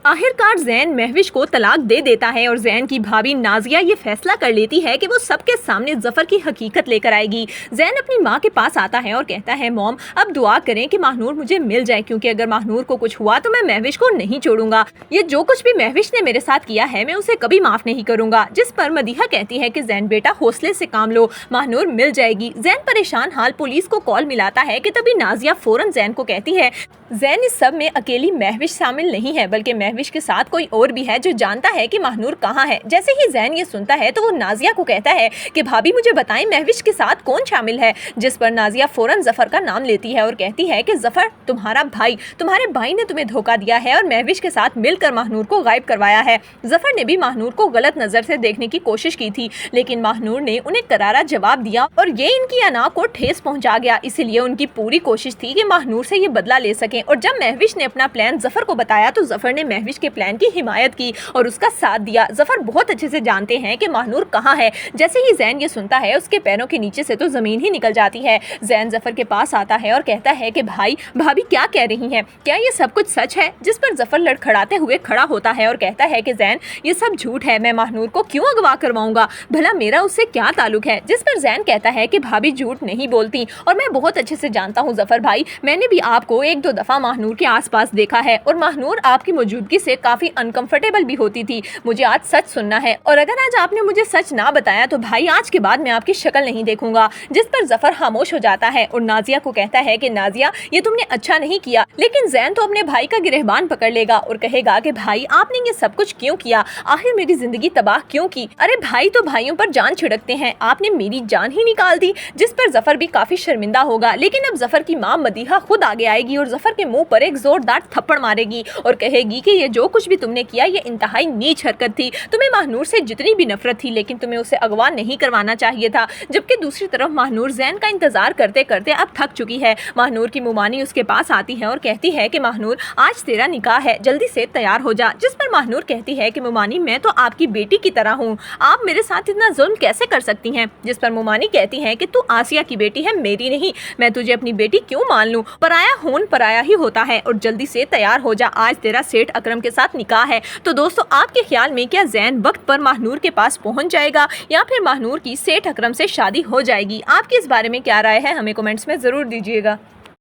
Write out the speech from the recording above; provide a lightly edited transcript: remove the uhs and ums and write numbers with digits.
आखिरकार ज़ैन महविश को तलाक दे देता है और ज़ैन की भाभी नाजिया ये फैसला कर लेती है कि वो सबके सामने ज़फ़र की हकीकत लेकर आएगी। ज़ैन अपनी माँ के पास आता है और कहता है, मॉम अब दुआ करें कि महानूर मुझे मिल जाए, क्योंकि अगर महानूर को कुछ हुआ तो मैं महविश को नहीं छोड़ूंगा। ये जो कुछ भी महविश ने मेरे साथ किया है मैं उसे कभी माफ़ नहीं करूंगा। जिस पर मदीहा कहती है कि ज़ैन बेटा हौसले से काम लो, महानूर मिल जाएगी। ज़ैन परेशान हाल पुलिस को कॉल मिलाता है कि तभी नाजिया फ़ौरन ज़ैन को कहती है, ज़ैन इस सब में अकेली महविश शामिल नहीं है, बल्कि महविश के साथ कोई और भी है जो जानता है कि महानूर कहाँ है। जैसे ही ज़ैन ये सुनता है तो वो नाजिया को कहता है कि भाभी मुझे बताएं महविश के साथ कौन शामिल है। जिस पर नाजिया फ़ौरन ज़फ़र का नाम लेती है और कहती है कि ज़फ़र तुम्हारा भाई, तुम्हारे भाई ने तुम्हें धोखा दिया है और महविश के साथ मिलकर महानूर को गायब करवाया है। ज़फ़र ने भी महानूर को गलत नज़र से देखने की कोशिश की थी, लेकिन महानूर ने उन्हें करारा जवाब दिया और ये इनकी अना को ठेस पहुँचा गया। इसीलिए उनकी पूरी कोशिश थी कि महानूर से ये बदला ले सकें। और जब महविश ने अपना प्लान ज़फ़र को बताया तो ज़फ़र ने महविश के प्लान की हिमायत की और उसका साथ दिया। ज़फ़र बहुत अच्छे से जानते हैं कि महानूर कहाँ है। जैसे ही ज़ैन ये सुनता है उसके पैरों के नीचे से तो ज़मीन ही निकल जाती है। ज़ैन ज़फ़र के पास आता है और कहता है कि भाई भाभी क्या कह रही हैं, क्या ये सब कुछ सच है। जिस पर ज़फ़र लड़खड़ाते हुए खड़ा होता है और कहता है कि ज़ैन ये सब झूठ है, मैं महानूर को क्यों अगवा करवाऊंगा, भला मेरा उससे क्या ताल्लुक है। जिस पर ज़ैन कहता है कि भाभी झूठ नहीं बोलती और मैं बहुत अच्छे से जानता हूँ ज़फ़र भाई, मैंने भी आपको एक दो दफ़ा महानूर के आसपास देखा है और महानूर आपकी मौजूदगी से काफ़ी अनकंफर्टेबल भी होती थी। मुझे आज सच सुनना है और अगर आज आपने मुझे सच ना बताया तो भाई आज के बाद मैं आपकी शक्ल नहीं देखूंगा। जिस पर ज़फ़र खामोश हो जाता है और नाजिया को कहता है कि नाजिया ये तुमने अच्छा नहीं किया, लेकिन ज़ैन तो अपने भाई का गिरहबान पकड़ लेगा और कहेगा कि भाई आपने ये सब कुछ क्यों किया, आखिर मेरी जिंदगी तबाह क्यों की। अरे भाई तो भाइयों पर जान छिड़कते हैं, आपने मेरी जान ही निकाल दी। जिस पर ज़फ़र भी काफ़ी शर्मिंदा होगा, लेकिन अब ज़फ़र की माँ मदीहा खुद आगे आएगी और ज़फ़र के मुंह पर एक जोरदार थप्पड़ मारेगी और कहेगी कि ये जो कुछ भी तुमने किया ये इंतहाई नीच हरकत थी। तुम्हें महानूर से जितनी भी नफरत थी, लेकिन तुम्हें उसे अगवा नहीं करवाना चाहिए था। जबकि दूसरी तरफ महानूर ज़ैन का इंतजार करते करते अब थक चुकी है। महानूर की मुमानी उसके पास आती है और कहती है कि महानूर आज तेरा निकाह है, जल्दी से तैयार हो जा। जिस पर महानूर कहती है कि मुमानी मैं तो आपकी बेटी की तरह हूँ, आप मेरे साथ इतना जुल्म कैसे कर सकती हैं। जिस पर मुमानी कहती है कि तू आसिया की बेटी है, मेरी नहीं, मैं तुझे अपनी बेटी क्यों मान लूँ, पराया खून पराया ही होता है और जल्दी से तैयार हो जा, आज तेरा सेठ अकरम के साथ निकाह है। तो दोस्तों आपके ख्याल में क्या ज़ैन वक्त पर महानूर के पास पहुंच जाएगा या फिर महानूर की सेठ अकरम से शादी हो जाएगी? आपकी इस बारे में क्या राय है, हमें कमेंट्स में ज़रूर दीजिएगा।